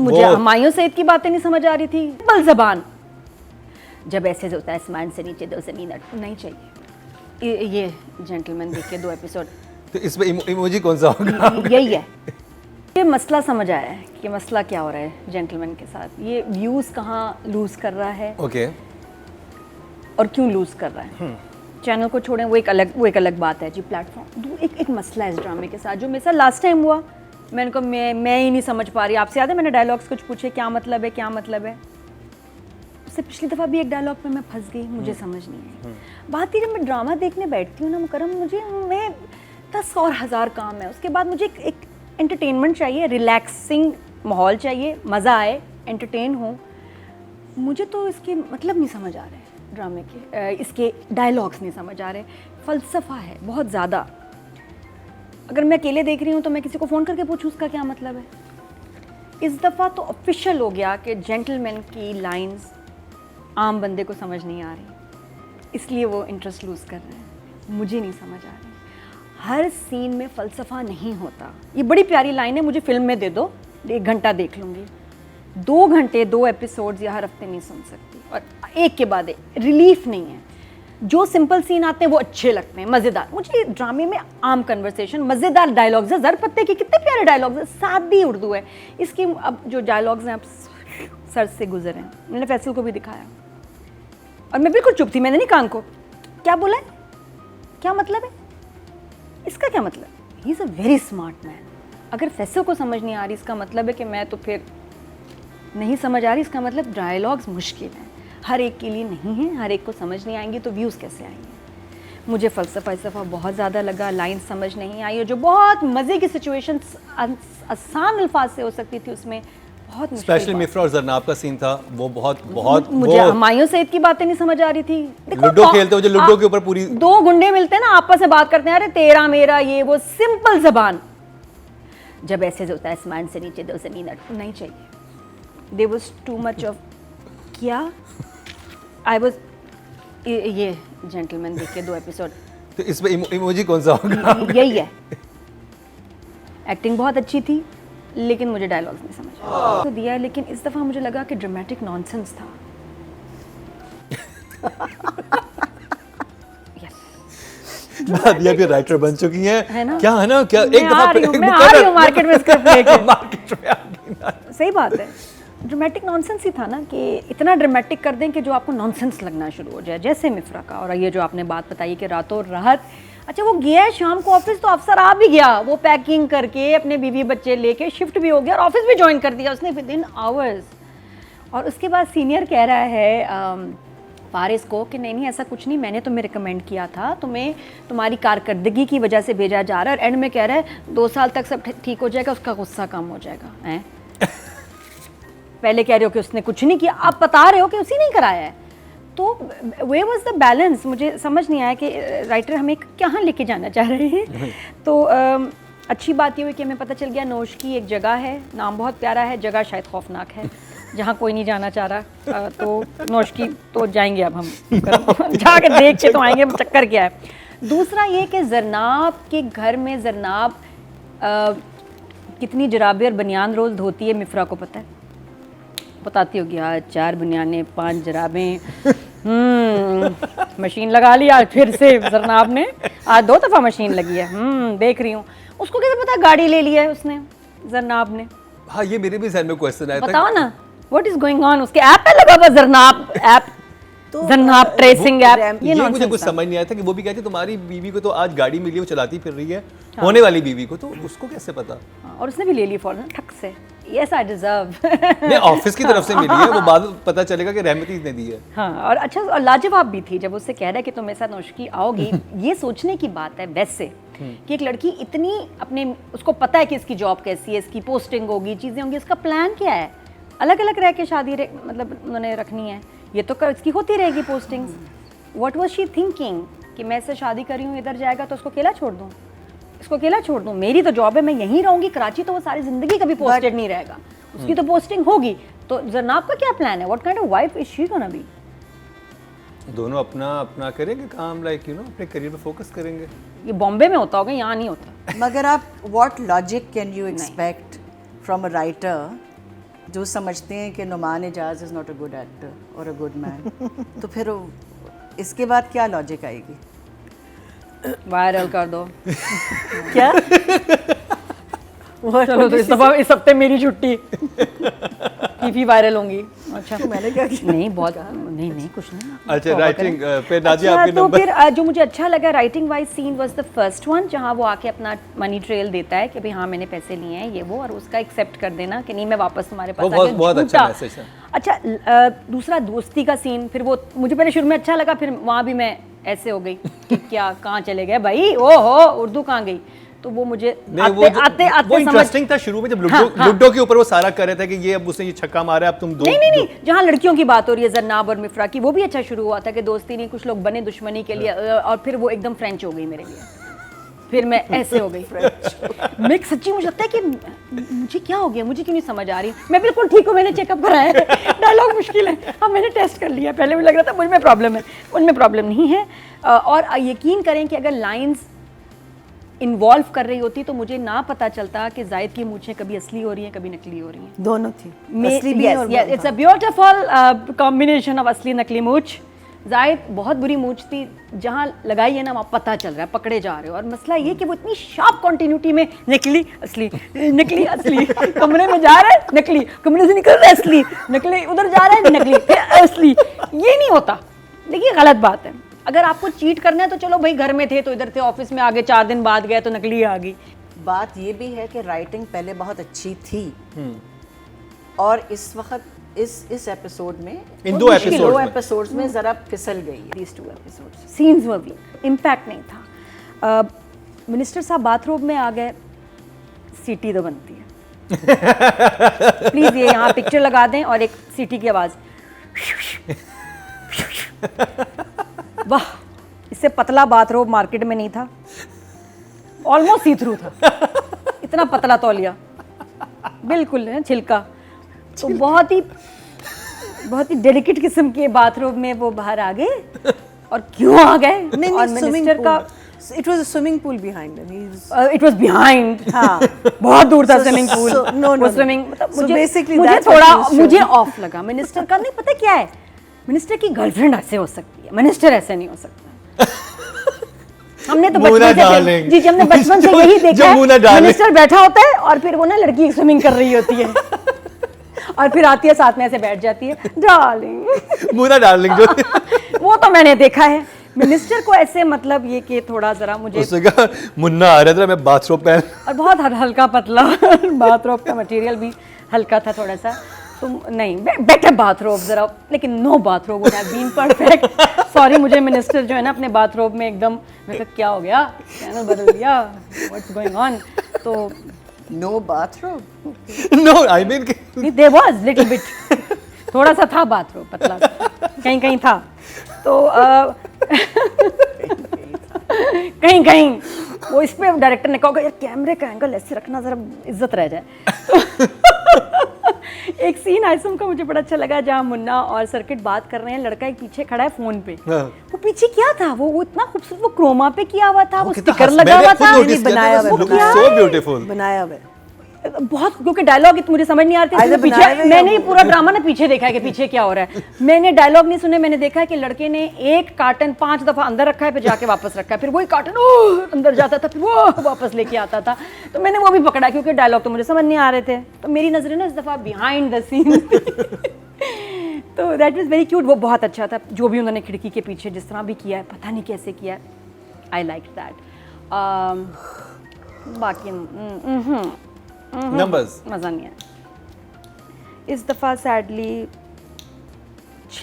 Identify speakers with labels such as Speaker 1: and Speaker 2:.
Speaker 1: मुझे हुमायूं सईद की बातें नहीं समझ आ रही थी। बल जबान, जब ऐसे होता है आसमान से नीचे दो ज़मीन नहीं चाहिए। ये जेंटलमैन देखिए 2 एपिसोड।
Speaker 2: तो इसमें इमोजी कौन सा होगा?
Speaker 1: यही है। ये मसला समझ आया है कि मसला क्या हो रहा है जेंटलमैन के साथ। ये व्यूज़ कहाँ लूज़ कर रहा है
Speaker 2: ओके
Speaker 1: और क्यों लूज़ कर रहा है। चैनल को छोड़ें, वो एक अलग बात है जी। प्लेटफॉर्म एक मसला है इस ड्रामे के साथ जो मेरे साथ लास्ट टाइम हुआ। मैंने कहा मैं ही नहीं समझ पा रही। आपसे याद है मैंने डायलॉग्स कुछ पूछे, क्या मतलब है क्या मतलब है। उससे पिछली दफ़ा भी एक डायलॉग पे मैं फंस गई, मुझे समझ नहीं आई। बात ही जब मैं ड्रामा देखने बैठती हूँ ना मुकरम, मैं 10 और हज़ार काम है। उसके बाद मुझे एक एंटरटेनमेंट चाहिए, रिलैक्सिंग माहौल चाहिए, मज़ा आए, एंटरटेन हो। मुझे तो इसके मतलब नहीं समझ आ रहे ड्रामे के, इसके डायलॉग्स नहीं समझ आ रहे। फ़लसफ़ा है बहुत ज़्यादा। अगर मैं अकेले देख रही हूँ तो मैं किसी को फ़ोन करके पूछूँ उसका क्या मतलब है। इस दफ़ा तो ऑफिशियल हो गया कि जेंटलमैन की लाइंस आम बंदे को समझ नहीं आ रही, इसलिए वो इंटरेस्ट लूज़ कर रहे हैं। मुझे नहीं समझ आ रही। हर सीन में फ़लसफ़ा नहीं होता। ये बड़ी प्यारी लाइन है, मुझे फ़िल्म में दे दो, 1 घंटा देख लूँगी। 2 घंटे 2 एपिसोड्स या हर हफ्ते नहीं सुन सकती, और एक के बाद एक रिलीफ नहीं है। जो सिंपल सीन आते हैं वो अच्छे लगते हैं, मज़ेदार। मुझे ड्रामे में आम कन्वर्सेशन, मज़ेदार डायलॉग्स है। ज़र पत्ते के कितने प्यारे डायलॉग्स हैं, सादी उर्दू है इसकी। अब जो डायलॉग्स हैं अब सर से गुजरे हैं। मैंने फैसल को भी दिखाया और मैं बिल्कुल चुप थी, मैंने नहीं कान को क्या बोला है, क्या मतलब है इसका, क्या मतलब। He is a very smart man. अगर फैसल को समझ नहीं आ रही इसका मतलब है कि मैं तो फिर नहीं समझ आ रही। इसका मतलब डायलॉग्स मुश्किल हैं, हर एक के लिए नहीं है, हर एक को समझ नहीं आएंगी तो व्यूज़ कैसे आएंगे। मुझे फ़लसफ़ा बहुत ज़्यादा लगा, लाइन समझ नहीं आई, और जो बहुत मज़े की सिचुएशन आसान अल्फाज से हो सकती थी उसमें बहुत मुश्किल।
Speaker 2: स्पेशली मिफ्रा और जरनाब का सीन था वो बहुत
Speaker 1: मुझे हुमायूं सईद की बातें नहीं समझ आ रही थी।
Speaker 2: लूडो खेलते हो जो लूडो के ऊपर पूरी
Speaker 1: 2 गुंडे मिलते हैं ना, आपस में बात करते हैं, अरे तेरा मेरा ये वो, सिंपल जबान। जब ऐसे होता है आसमान से नीचे दो ज़मीन नहीं चाहिए। There was too much of क्या आई वाज। ये जेंटलमैन देखिए 2 एपिसोड।
Speaker 2: तो इसमें इमोजी कौन सा होगा?
Speaker 1: यही है। एक्टिंग बहुत अच्छी थी लेकिन मुझे डायलॉग्स नहीं समझ आया। तो दिया है, लेकिन इस दफ़ा मुझे लगा कि ड्रामेटिक नॉनसेंस था।
Speaker 2: दिया भी राइटर बन चुकी है
Speaker 1: ना?
Speaker 2: क्या है ना, क्या
Speaker 1: मैं
Speaker 2: एक दफा
Speaker 1: मैं आ रही हूँ मार्केट में स्क्रिप्ट लेके।
Speaker 2: मार्केट में आ गई ना।
Speaker 1: सही बात है। ड्रामेटिक नॉनसेंस ही था ना, कि इतना ड्रामेटिक कर दें कि जो आपको नॉनसेंस लगना शुरू हो जाए, जैसे मिफ्रा का। और ये जो आपने बात बताई कि रातों रात, अच्छा वो गया है शाम को ऑफिस, तो अफसर आ भी गया, वो पैकिंग करके अपने बीवी बच्चे लेके शिफ्ट भी हो गया और ऑफिस भी ज्वाइन कर दिया उसने विद इन आवर्स। और उसके बाद सीनियर कह रहा है फारिस को कि नहीं ऐसा कुछ नहीं, मैंने तुम्हें रिकमेंड किया था, तुम्हें तुम्हारी कारकर्दगी की वजह से भेजा जा रहा है। और एंड में कह रहा है 2 साल तक सब ठीक हो जाएगा, उसका गुस्सा कम हो जाएगा। हैं पहले कह रहे हो कि उसने कुछ नहीं किया, आप बता रहे हो कि उसी नहीं कराया है। तो वे वाज द बैलेंस। मुझे समझ नहीं आया कि राइटर हमें कहाँ लेके जाना चाह रहे हैं। तो अच्छी बात ये हुई कि हमें पता चल गया नोश की एक जगह है, नाम बहुत प्यारा है, जगह शायद खौफनाक है, जहाँ कोई नहीं जाना चाह रहा। तो नोश की तो जाएंगे अब हम जाके देख के तो आएंगे चक्कर क्या है। दूसरा ये कि जरनाब के घर में जरनाब कितनी जराबे और बनियान रोज़ धोती है, मिफ्रा को पता है, बताती होगी आज 4 बनियानें 5 जराबें। मशीन लगा ली आज फिर से जरनाब ने, आज 2 दफ़ा मशीन लगी है। देख रही हूँ। उसको कैसे पता गाड़ी ले लिया है उसने जरनाब ने?
Speaker 2: हाँ ये मेरे भी ज़हन में क्वेश्चन आया था।
Speaker 1: बताओ ना व्हाट इज गोइंग ऑन। उसके ऐप पे लगा हुआ जरनाब ऐप, तो जरनाब ट्रेसिंग ऐप।
Speaker 2: ये मुझे कुछ समझ नहीं आया था कि वो भी कहती तुम्हारी बीवी को तो आज गाड़ी मिली, वो चलाती फिर रही है। हाँ। होने वाली बीवी को तो उसको कैसे पता?
Speaker 1: हाँ, और उसने भी ले ली फौरन ठक से। Yes I deserve.
Speaker 2: नहीं ऑफिस की तरफ से मिली है, वो बाद में पता चलेगा कि रहमती ने दी है।
Speaker 1: हाँ और अच्छा और लाजवाब भी थी जब उससे कह रहा है कि तुम मेरे साथ नौशकी आओगी। ये सोचने की बात है वैसे कि एक लड़की इतनी अपने, उसको पता है कि इसकी जॉब कैसी है, इसकी पोस्टिंग होगी, चीज़ें होंगी, उसका प्लान क्या है, अलग अलग रह के शादी मतलब उन्होंने रखनी है, ये तो इसकी होती रहेगी postings. What was she thinking कि मैं इससे शादी करी हूँ, इधर जाएगा तो उसको अकेला छोड़ दूँ, इसको अकेला छोड़ दूँ, मेरी तो जॉब है, मैं यहीं रहूँगी कराची, तो वो सारी ज़िंदगी कभी पोस्टेड नहीं रहेगा, उसकी तो पोस्टिंग होगी। तो जरनाब का क्या प्लान है? What kind of wife is she gonna be?
Speaker 2: दोनों अपना अपना करेंगे काम, लाइक यू नो अपने करियर पे फोकस करेंगे।
Speaker 1: ये बॉम्बे में होता होगा, यहाँ नहीं होता।
Speaker 3: मगर आप what logic can you expect from a writer जो समझते हैं कि Nauman Ijaz is not a good actor और अ गुड मैन, तो फिर इसके बाद क्या लॉजिक आएगी?
Speaker 1: वायरल कर दो।
Speaker 3: क्या?
Speaker 1: चलो तो इस हफ्ते मेरी छुट्टी। टीवी वायरल होंगी। अच्छा
Speaker 3: मैंने क्या किया?
Speaker 1: नहीं बहुत नहीं कुछ नहीं।
Speaker 2: अच्छा राइटिंग पे नादिया
Speaker 1: अच्छा,
Speaker 2: आपके
Speaker 1: तो
Speaker 2: नंबर।
Speaker 1: फिर जो मुझे अच्छा लगा writing wise scene was the first one, जहाँ वो आके अपना मनी ट्रेल देता है कि भाई हाँ मैंने पैसे लिए हैं ये वो, और उसका एक्सेप्ट कर देना कि नहीं मैं वापस तुम्हारे पास
Speaker 2: वो बहुत अच्छा
Speaker 1: झूठा।
Speaker 2: मैसेज है।
Speaker 1: अच्छा दूसरा दोस्ती का सीन, फिर वो मुझे पहले शुरू में अच्छा लगा, फिर वहाँ भी मैं ऐसे हो गई कि क्या कहाँ चले गए भाई, ओहो उर्दू कहाँ गई, तो वो मुझे आते
Speaker 2: वो इंटरेस्टिंग था शुरू में जब लुड्डो के ऊपर वो सारा कर रहे थे कि ये अब उसने ये छक्का मारा है, अब तुम दो।
Speaker 1: नहीं जहाँ लड़कियों की बात हो रही है जन्नाब और मिफ्रा की, वो भी अच्छा शुरू हुआ था कि दोस्ती नहीं, कुछ लोग बने दुश्मनी के लिए, और फिर वो एकदम फ्रेंच हो गई मेरे लिए, फिर मैं ऐसे हो गई मैं सच्ची मुझे लगता है कि मुझे क्या हो गया, मुझे क्यों नहीं समझ आ रही, मैं बिल्कुल ठीक हूँ, मैंने चेकअप कराया है, डायलॉग मुश्किल है, हाँ मैंने टेस्ट कर लिया, पहले मुझे लग रहा था मुझ में प्रॉब्लम है, उनमें प्रॉब्लम नहीं है। और यकीन करें कि अगर लाइंस इन्वॉल्व कर रही होती तो मुझे ना पता चलता कि जायद की मूछें कभी असली हो रही हैं कभी नकली हो रही हैं।
Speaker 3: दोनों थी, असली भी और
Speaker 1: it's a beautiful combination of असली नकली मूछ। जायद बहुत बुरी मूछ थी, जहाँ लगाई है ना वहाँ पता चल रहा है, पकड़े जा रहे हो, और मसला ये कि वो इतनी शार्प कॉन्टिन्यूटी में नकली असली कमरे में जा रहा है नकली, कमरे से निकल रहा है असली नकली, उधर जा रहा है नकली फिर असली, ये नहीं होता। देखिए गलत बात है, अगर आपको चीट करना है तो चलो भाई घर में थे तो इधर थे, ऑफिस में आगे 4 दिन बाद गए तो नकली आ गई।
Speaker 3: बात ये भी है कि राइटिंग पहले बहुत अच्छी थी और इस वक्त इस एपिसोड में
Speaker 2: इन दो
Speaker 3: एपिसोड्स में जरा फिसल गई है।
Speaker 1: These 2 episodes scenes were weak, impact नहीं था। मिनिस्टर साहब बाथरूम में आ गए, सीटी तो बनती है प्लीज ये यहाँ पिक्चर लगा दें और एक सीटी की आवाज वाह, इससे पतला बाथरोब मार्केट में नहीं था, ऑलमोस्ट सी थ्रू था, इतना पतला तौलिया बिल्कुल है छिलका, तो बहुत ही डेलिकेट किस्म के बाथरूम में वो बाहर आ गए। और क्यों आ गए?
Speaker 3: नहीं,
Speaker 1: और मिनिस्टर का
Speaker 3: it was a swimming pool behind him,
Speaker 1: it was behind, हाँ बहुत दूर था swimming pool.
Speaker 3: No
Speaker 1: swimming
Speaker 3: so basically
Speaker 1: मुझे
Speaker 3: that's
Speaker 1: थोड़ा
Speaker 3: what he was
Speaker 1: मुझे ऑफ लगा मिनिस्टर का। नहीं पता क्या है, मिनिस्टर की गर्लफ्रेंड ऐसे हो सकती है, मिनिस्टर ऐसे नहीं हो सकता। हमने तो बचपन से जी हमने बचपन से यही देखा है, मिनिस्टर बैठा होता है और फिर वो ना लड़की स्विमिंग कर रही होती है और फिर आती है साथ में ऐसे बैठ जाती है डार्लिंग
Speaker 2: मुना डार्लिंग जो
Speaker 1: वो तो मैंने देखा है। मिनिस्टर को ऐसे मतलब ये कि थोड़ा जरा मुझे
Speaker 2: उसने कहा मुन्ना आ रहा था मैं बाथरूम पहन,
Speaker 1: और बहुत हल्का पतला बाथरोब का मटेरियल भी हल्का था थोड़ा सा, तो नहीं बेटर बाथरोब जरा, लेकिन no bathrobe would have been perfect. Sorry मुझे मिनिस्टर जो है ना अपने बाथरोब में एकदम, मैं कहा क्या हो गया, चैनल बदल दिया, व्हाट्स गोइंग ऑन, तो
Speaker 3: no bathroom,
Speaker 2: no I mean
Speaker 1: there was little bit, थोड़ा सा था बाथरोब पतला कहीं कहीं था, तो कहीं कहीं वो इस पे डायरेक्टर ने कहा यार कैमरे का एंगल ऐसे रखना जरा इज्जत रह जाए। एक सीन आइसम का मुझे बड़ा अच्छा लगा जहाँ मुन्ना और सर्किट बात कर रहे हैं, लड़का एक पीछे खड़ा है फोन पे, वो पीछे क्या था, वो इतना खूबसूरत, वो क्रोमा पे किया हुआ था, वो स्टिकर लगा हुआ था,
Speaker 3: बनाया हुआ
Speaker 2: सो ब्यूटीफुल
Speaker 3: बनाया हुआ
Speaker 1: बहुत, क्योंकि डायलॉग मुझे समझ नहीं आती है पीछे, मैंने ही पूरा ड्रामा ना पीछे देखा है कि पीछे क्या हो रहा है, मैंने डायलॉग नहीं सुने, मैंने देखा है कि लड़के ने एक कार्टन 5 दफा अंदर रखा है फिर जाके वापस रखा है, फिर वही कार्टन अंदर जाता था फिर वो वापस लेके आता था, तो मैंने वो भी पकड़ा क्योंकि डायलॉग तो मुझे समझ नहीं आ रहे थे, तो मेरी नजरें ना इस दफा बिहाइंड द सीन तो दैट वाज वेरी क्यूट, वो बहुत अच्छा था जो भी उन्होंने खिड़की के पीछे जिस तरह भी किया है, पता नहीं कैसे किया है, आई लाइक दैट। बाकी
Speaker 2: नंबर्स
Speaker 1: मज़ा नहीं आया इस दफ़ा सैडली।